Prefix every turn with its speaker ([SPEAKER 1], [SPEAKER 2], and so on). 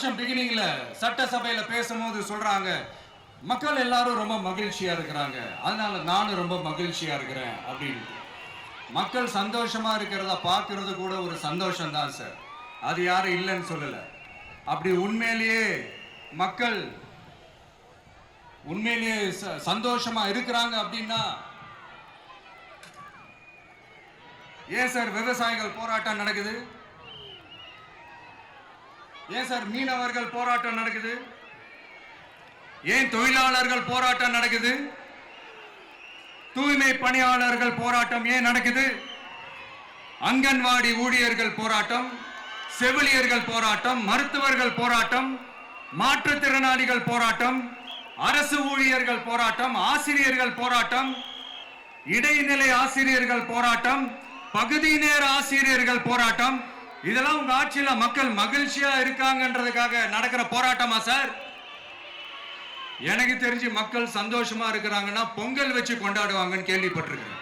[SPEAKER 1] வருஷம் பிகினிங்ல சட்டசபையில பேசும்போது சொல்றாங்க மக்கள் எல்லாரும் ரொம்ப மகிழ்ச்சியா இருக்கிறாங்க, அதனால நானும் ரொம்ப மகிழ்ச்சியா இருக்கிறேன் அப்படின்னு. மக்கள் சந்தோஷமா இருக்கிறத பார்க்கறது கூட ஒரு சந்தோஷம் தான் சார், அது யாரும் இல்லைன்னு சொல்லல. அப்படி உண்மையிலேயே மக்கள் உண்மையிலேயே சந்தோஷமா இருக்கிறாங்க அப்படின்னா ஏன் சார் விவசாயிகள் போராட்டம் நடக்குது? ஏன் சார் மீனவர்கள் போராட்டம் நடக்குது? ஏன் தொழிலாளர்கள் போராட்டம் நடக்குது? தூய்மை பணியாளர்கள் போராட்டம் ஏன் நடக்குது? அங்கன்வாடி ஊழியர்கள் போராட்டம், செவிலியர்கள் போராட்டம், மருத்துவர்கள் போராட்டம், மாற்றுத்திறனாளிகள் போராட்டம், அரசு ஊழியர்கள் போராட்டம், ஆசிரியர்கள் போராட்டம், இடைநிலை ஆசிரியர்கள் போராட்டம், பகுதி நேர ஆசிரியர்கள் போராட்டம். இதெல்லாம் உங்க ஆட்சியில மக்கள் மகிழ்ச்சியா இருக்காங்கன்றதுக்காக நடக்கிற போராட்டமா சார்? எனக்கு தெரிஞ்சு மக்கள் சந்தோஷமா இருக்கிறாங்கன்னா பொங்கல் வச்சு கொண்டாடுவாங்கன்னு கேள்விப்பட்டிருக்கேன்.